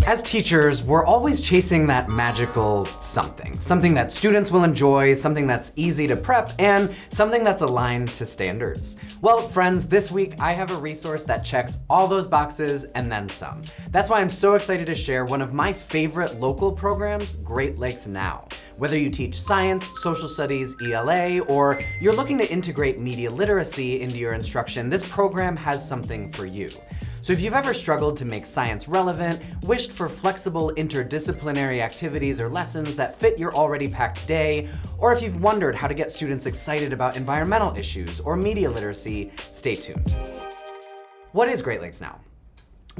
As teachers, we're always chasing that magical something that students will enjoy, something that's easy to prep, and something that's aligned to standards. Well, friends, this week I have a resource that checks all those boxes and then some. That's why I'm so excited to share one of my favorite local programs, Great Lakes Now. Whether you teach science, social studies, ELA, or you're looking to integrate media literacy into your instruction, this program has something for you. So if you've ever struggled to make science relevant, wished for flexible interdisciplinary activities or lessons that fit your already packed day, or if you've wondered how to get students excited about environmental issues or media literacy, stay tuned. What is Great Lakes Now?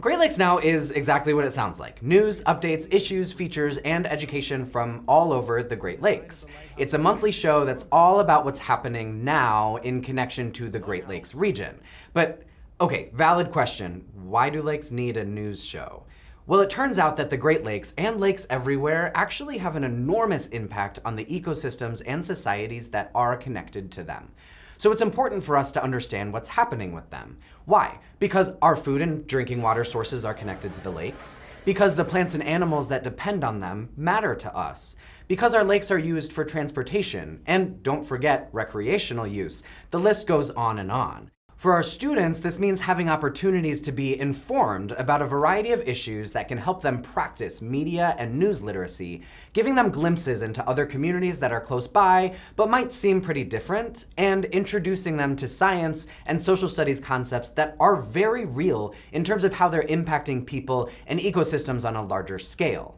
Great Lakes Now is exactly what it sounds like. News, updates, issues, features, and education from all over the Great Lakes. It's a monthly show that's all about what's happening now in connection to the Great Lakes region. But okay, valid question. Why do lakes need a news show? Well, it turns out that the Great Lakes and lakes everywhere actually have an enormous impact on the ecosystems and societies that are connected to them. So it's important for us to understand what's happening with them. Why? Because our food and drinking water sources are connected to the lakes. Because the plants and animals that depend on them matter to us. Because our lakes are used for transportation, and don't forget, recreational use. The list goes on and on. For our students, this means having opportunities to be informed about a variety of issues that can help them practice media and news literacy, giving them glimpses into other communities that are close by but might seem pretty different, and introducing them to science and social studies concepts that are very real in terms of how they're impacting people and ecosystems on a larger scale.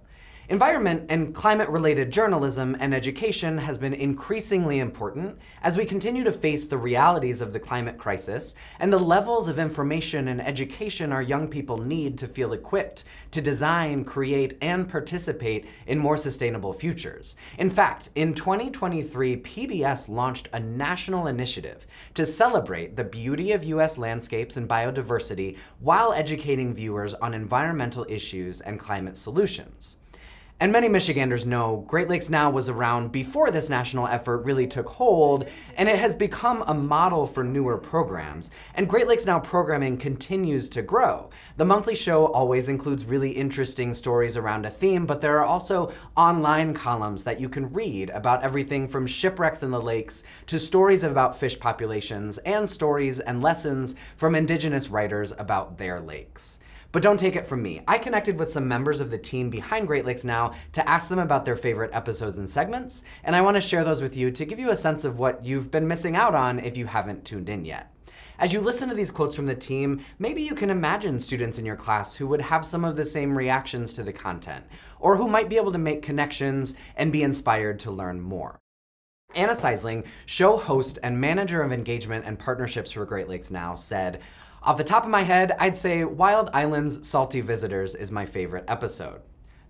Environment and climate-related journalism and education has been increasingly important as we continue to face the realities of the climate crisis and the levels of information and education our young people need to feel equipped to design, create, and participate in more sustainable futures. In fact, in 2023, PBS launched a national initiative to celebrate the beauty of U.S. landscapes and biodiversity while educating viewers on environmental issues and climate solutions. And many Michiganders know Great Lakes Now was around before this national effort really took hold, and it has become a model for newer programs. And Great Lakes Now programming continues to grow. The monthly show always includes really interesting stories around a theme, but there are also online columns that you can read about everything from shipwrecks in the lakes to stories about fish populations and stories and lessons from Indigenous writers about their lakes. But don't take it from me. I connected with some members of the team behind Great Lakes Now to ask them about their favorite episodes and segments, and I want to share those with you to give you a sense of what you've been missing out on if you haven't tuned in yet. As you listen to these quotes from the team, maybe you can imagine students in your class who would have some of the same reactions to the content, or who might be able to make connections and be inspired to learn more. Anna Seisling, show host and manager of engagement and partnerships for Great Lakes Now, said, "Off the top of my head, I'd say Wild Island's Salty Visitors is my favorite episode.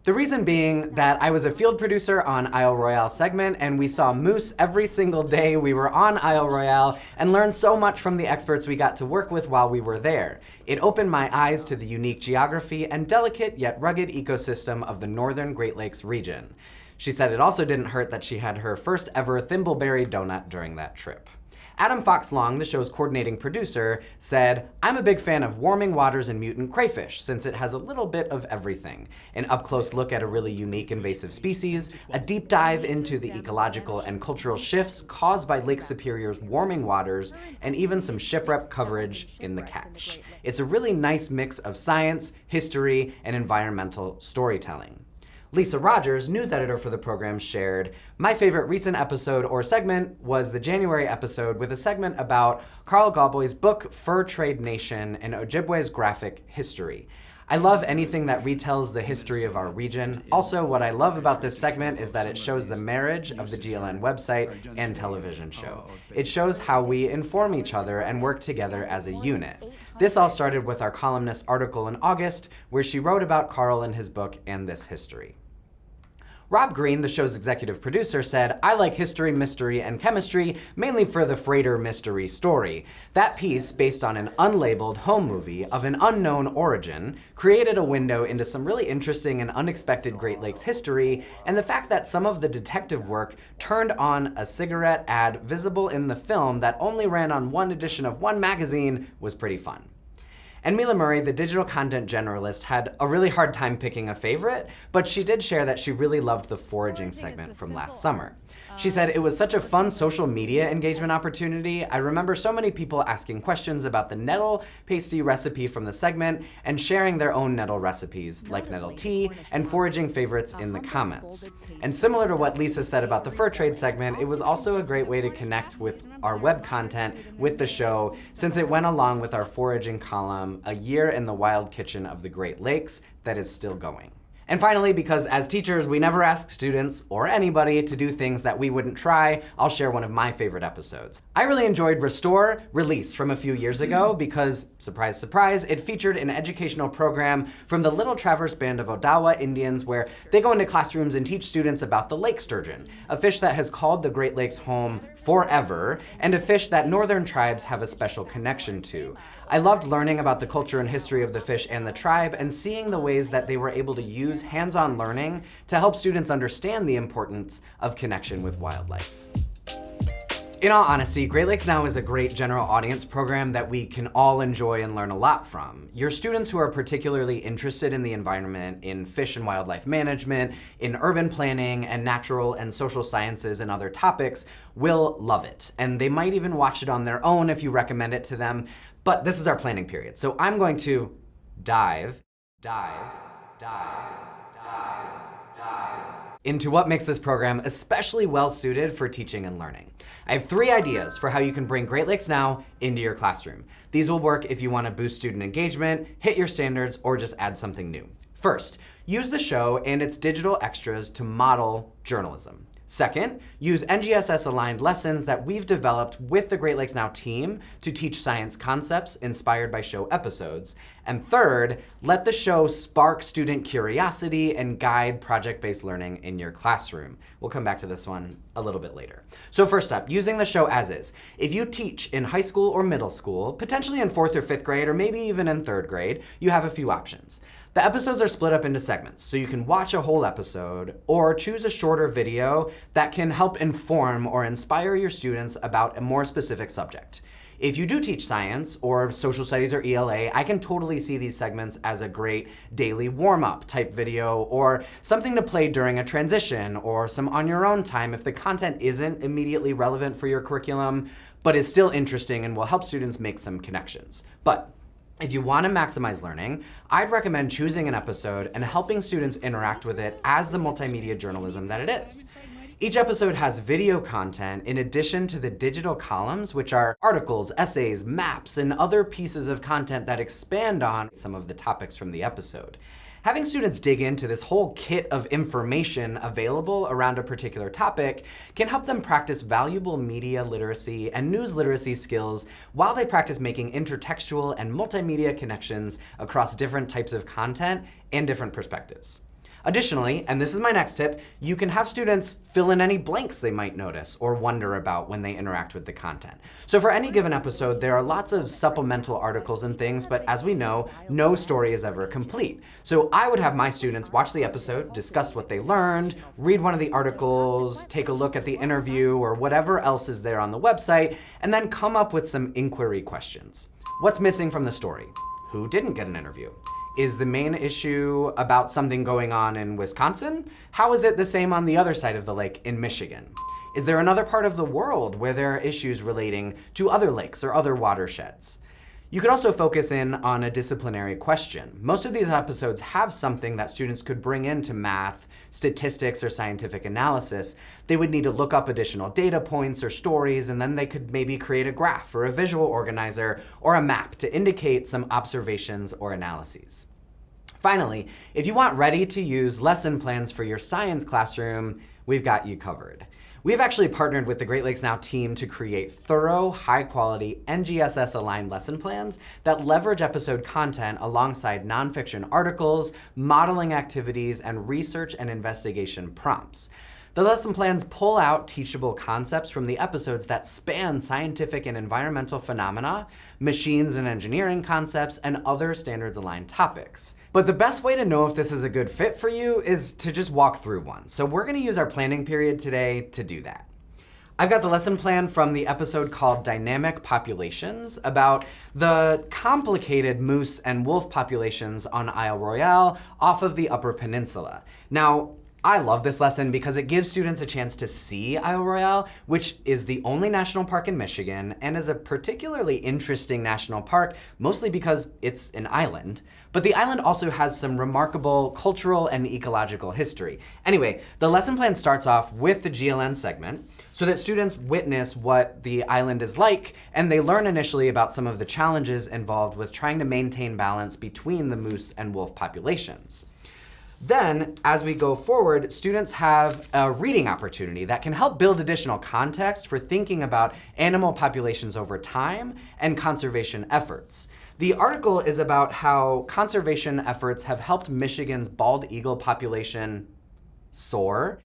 The reason being that I was a field producer on Isle Royale segment, and we saw moose every single day we were on Isle Royale and learned so much from the experts we got to work with while we were there. It opened my eyes to the unique geography and delicate yet rugged ecosystem of the northern Great Lakes region." She said it also didn't hurt that she had her first ever thimbleberry donut during that trip. Adam Fox-Long, the show's coordinating producer, said, "I'm a big fan of warming waters and mutant crayfish since it has a little bit of everything. An up-close look at a really unique invasive species, a deep dive into the ecological and cultural shifts caused by Lake Superior's warming waters, and even some shipwreck coverage in the catch. It's a really nice mix of science, history, and environmental storytelling." Lisa Rogers, news editor for the program, shared, "My favorite recent episode or segment was the January episode with a segment about Carl Galboy's book, Fur Trade Nation, and Ojibwe's graphic history. I love anything that retells the history of our region. Also, what I love about this segment is that it shows the marriage of the GLN website and television show. It shows how we inform each other and work together as a unit. This all started with our columnist article in August, where she wrote about Carl and his book and this history." Rob Green, the show's executive producer, said, "I like history, mystery, and chemistry, mainly for the freighter mystery story. That piece, based on an unlabeled home movie of an unknown origin, created a window into some really interesting and unexpected Great Lakes history, and the fact that some of the detective work turned on a cigarette ad visible in the film that only ran on one edition of one magazine was pretty fun." And Mila Murray, the digital content generalist, had a really hard time picking a favorite, but she did share that she really loved the foraging segment from last summer. She said, "It was such a fun social media engagement opportunity. I remember so many people asking questions about the nettle pasty recipe from the segment and sharing their own nettle recipes, like nettle tea, and foraging favorites in the comments." And similar to what Lisa said about the fur trade segment, it was also a great way to connect with our web content with the show, since it went along with our foraging column, A Year in the Wild Kitchen of the Great Lakes, that is still going. And finally, because as teachers, we never ask students or anybody to do things that we wouldn't try, I'll share one of my favorite episodes. I really enjoyed Restore Release from a few years ago because, surprise, surprise, it featured an educational program from the Little Traverse Band of Odawa Indians where they go into classrooms and teach students about the lake sturgeon, a fish that has called the Great Lakes home forever, and a fish that northern tribes have a special connection to. I loved learning about the culture and history of the fish and the tribe and seeing the ways that they were able to use hands-on learning to help students understand the importance of connection with wildlife. In all honesty, Great Lakes Now is a great general audience program that we can all enjoy and learn a lot from. Your students who are particularly interested in the environment, in fish and wildlife management, in urban planning, and natural and social sciences and other topics will love it. And they might even watch it on their own if you recommend it to them. But this is our planning period. So I'm going to dive into what makes this program especially well suited for teaching and learning. I have 3 ideas for how you can bring Great Lakes Now into your classroom. These will work if you want to boost student engagement, hit your standards, or just add something new. First, use the show and its digital extras to model journalism. Second, use NGSS-aligned lessons that we've developed with the Great Lakes Now team to teach science concepts inspired by show episodes. And third, let the show spark student curiosity and guide project-based learning in your classroom. We'll come back to this one a little bit later. So first up, using the show as is. If you teach in high school or middle school, potentially in 4th or 5th grade, or maybe even in 3rd grade, you have a few options. The episodes are split up into segments, so you can watch a whole episode or choose a shorter video that can help inform or inspire your students about a more specific subject. If you do teach science or social studies or ELA, I can totally see these segments as a great daily warm-up type video or something to play during a transition or some on your own time if the content isn't immediately relevant for your curriculum, but is still interesting and will help students make some connections. But if you want to maximize learning, I'd recommend choosing an episode and helping students interact with it as the multimedia journalism that it is. Each episode has video content in addition to the digital columns, which are articles, essays, maps, and other pieces of content that expand on some of the topics from the episode. Having students dig into this whole kit of information available around a particular topic can help them practice valuable media literacy and news literacy skills while they practice making intertextual and multimedia connections across different types of content and different perspectives. Additionally, and this is my next tip, you can have students fill in any blanks they might notice or wonder about when they interact with the content. So for any given episode, there are lots of supplemental articles and things, but as we know, no story is ever complete. So I would have my students watch the episode, discuss what they learned, read one of the articles, take a look at the interview or whatever else is there on the website, and then come up with some inquiry questions. What's missing from the story? Who didn't get an interview? Is the main issue about something going on in Wisconsin? How is it the same on the other side of the lake in Michigan? Is there another part of the world where there are issues relating to other lakes or other watersheds? You could also focus in on a disciplinary question. Most of these episodes have something that students could bring into math, statistics, or scientific analysis. They would need to look up additional data points or stories, and then they could maybe create a graph or a visual organizer or a map to indicate some observations or analyses. Finally, if you want ready-to-use lesson plans for your science classroom, we've got you covered. We've actually partnered with the Great Lakes Now team to create thorough, high-quality, NGSS-aligned lesson plans that leverage episode content alongside nonfiction articles, modeling activities, and research and investigation prompts. The lesson plans pull out teachable concepts from the episodes that span scientific and environmental phenomena, machines and engineering concepts, and other standards-aligned topics. But the best way to know if this is a good fit for you is to just walk through one. So we're going to use our planning period today to do that. I've got the lesson plan from the episode called Dynamic Populations about the complicated moose and wolf populations on Isle Royale off of the Upper Peninsula. Now, I love this lesson because it gives students a chance to see Isle Royale, which is the only national park in Michigan and is a particularly interesting national park, mostly because it's an island. But the island also has some remarkable cultural and ecological history. Anyway, the lesson plan starts off with the GLN segment so that students witness what the island is like, and they learn initially about some of the challenges involved with trying to maintain balance between the moose and wolf populations. Then, as we go forward, students have a reading opportunity that can help build additional context for thinking about animal populations over time and conservation efforts. The article is about how conservation efforts have helped Michigan's bald eagle population soar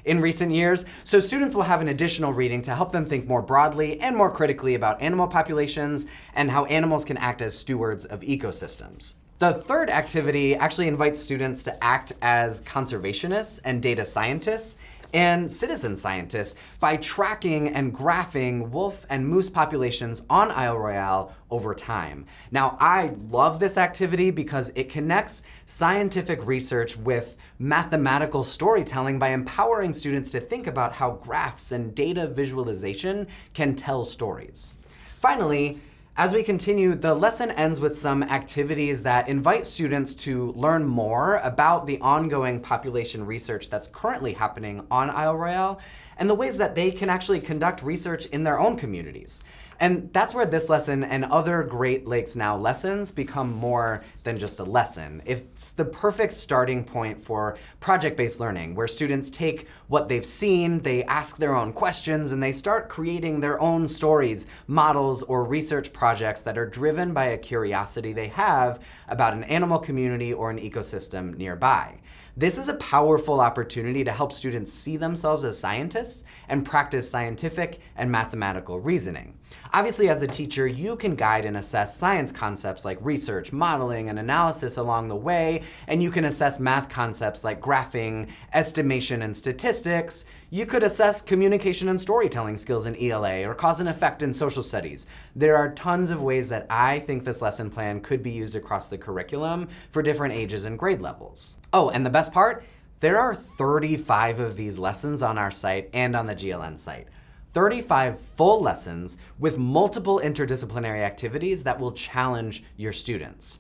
in recent years, so students will have an additional reading to help them think more broadly and more critically about animal populations and how animals can act as stewards of ecosystems. The third activity actually invites students to act as conservationists and data scientists and citizen scientists by tracking and graphing wolf and moose populations on Isle Royale over time. Now, I love this activity because it connects scientific research with mathematical storytelling by empowering students to think about how graphs and data visualization can tell stories. Finally, as we continue, the lesson ends with some activities that invite students to learn more about the ongoing population research that's currently happening on Isle Royale and the ways that they can actually conduct research in their own communities. And that's where this lesson and other Great Lakes Now lessons become more than just a lesson. It's the perfect starting point for project-based learning, where students take what they've seen, they ask their own questions, and they start creating their own stories, models, or research projects that are driven by a curiosity they have about an animal community or an ecosystem nearby. This is a powerful opportunity to help students see themselves as scientists and practice scientific and mathematical reasoning. Obviously, as a teacher, you can guide and assess science concepts like research, modeling, and analysis along the way, and you can assess math concepts like graphing, estimation, and statistics. You could assess communication and storytelling skills in ELA or cause and effect in social studies. There are tons of ways that I think this lesson plan could be used across the curriculum for different ages and grade levels. Oh, and the best part? There are 35 of these lessons on our site and on the GLN site. 35 full lessons with multiple interdisciplinary activities that will challenge your students.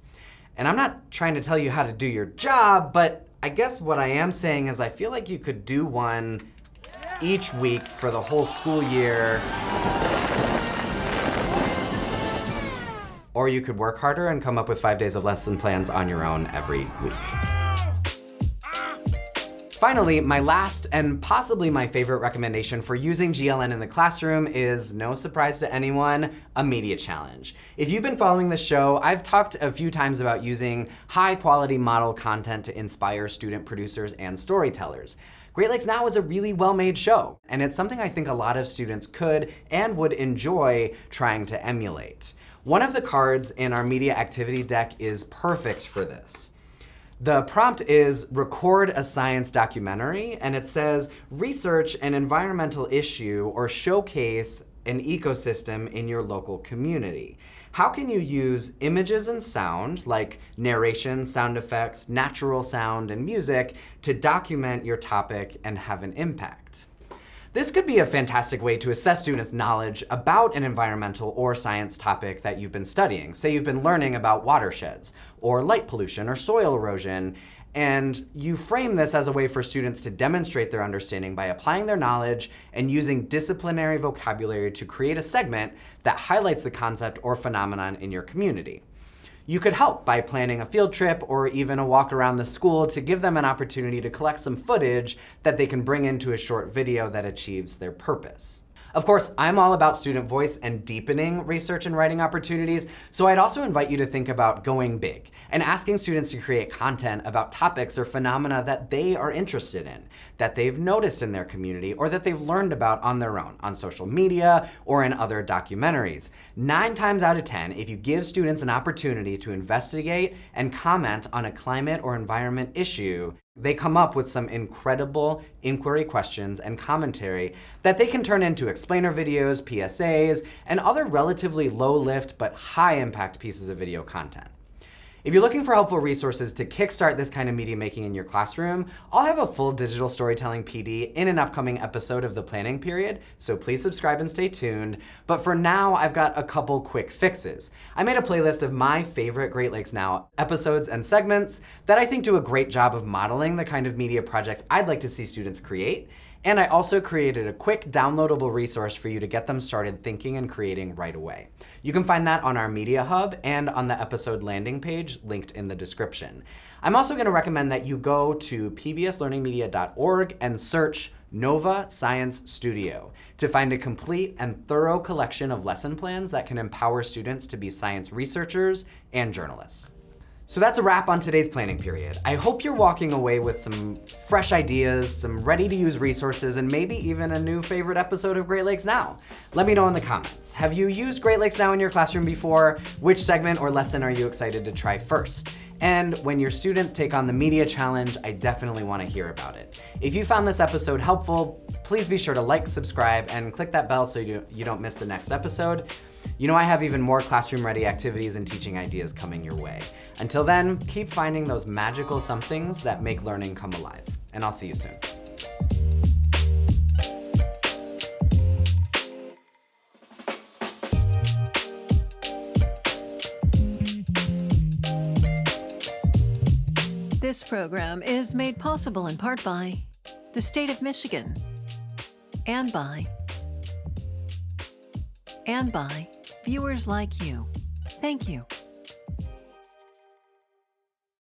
And I'm not trying to tell you how to do your job, but I guess what I am saying is I feel like you could do one each week for the whole school year. Or you could work harder and come up with 5 days of lesson plans on your own every week. Finally, my last and possibly my favorite recommendation for using GLN in the classroom is, no surprise to anyone, a media challenge. If you've been following this show, I've talked a few times about using high quality model content to inspire student producers and storytellers. Great Lakes Now is a really well-made show, and it's something I think a lot of students could and would enjoy trying to emulate. One of the cards in our media activity deck is perfect for this. The prompt is record a science documentary, and it says research an environmental issue or showcase an ecosystem in your local community. How can you use images and sound, like narration, sound effects, natural sound, and music, to document your topic and have an impact? This could be a fantastic way to assess students' knowledge about an environmental or science topic that you've been studying. Say you've been learning about watersheds, or light pollution, or soil erosion, and you frame this as a way for students to demonstrate their understanding by applying their knowledge and using disciplinary vocabulary to create a segment that highlights the concept or phenomenon in your community. You could help by planning a field trip or even a walk around the school to give them an opportunity to collect some footage that they can bring into a short video that achieves their purpose. Of course, I'm all about student voice and deepening research and writing opportunities, so I'd also invite you to think about going big and asking students to create content about topics or phenomena that they are interested in, that they've noticed in their community, or that they've learned about on their own, on social media or in other documentaries. 9 times out of 10, if you give students an opportunity to investigate and comment on a climate or environment issue, They come up with some incredible inquiry questions and commentary that they can turn into explainer videos, PSAs, and other relatively low-lift but high-impact pieces of video content. If you're looking for helpful resources to kickstart this kind of media making in your classroom, I'll have a full digital storytelling PD in an upcoming episode of the planning period, so please subscribe and stay tuned. But for now, I've got a couple quick fixes. I made a playlist of my favorite Great Lakes Now episodes and segments that I think do a great job of modeling the kind of media projects I'd like to see students create. And I also created a quick downloadable resource for you to get them started thinking and creating right away. You can find that on our Media Hub and on the episode landing page linked in the description. I'm also going to recommend that you go to pbslearningmedia.org and search Nova Science Studio to find a complete and thorough collection of lesson plans that can empower students to be science researchers and journalists. So that's a wrap on today's planning period. I hope you're walking away with some fresh ideas, some ready-to-use resources, and maybe even a new favorite episode of Great Lakes Now. Let me know in the comments. Have you used Great Lakes Now in your classroom before? Which segment or lesson are you excited to try first? And when your students take on the media challenge, I definitely want to hear about it. If you found this episode helpful, please be sure to like, subscribe, and click that bell so you don't miss the next episode. You know I have even more classroom-ready activities and teaching ideas coming your way. Until then, keep finding those magical somethings that make learning come alive. And I'll see you soon. This program is made possible in part by the state of Michigan and by viewers like you. Thank you.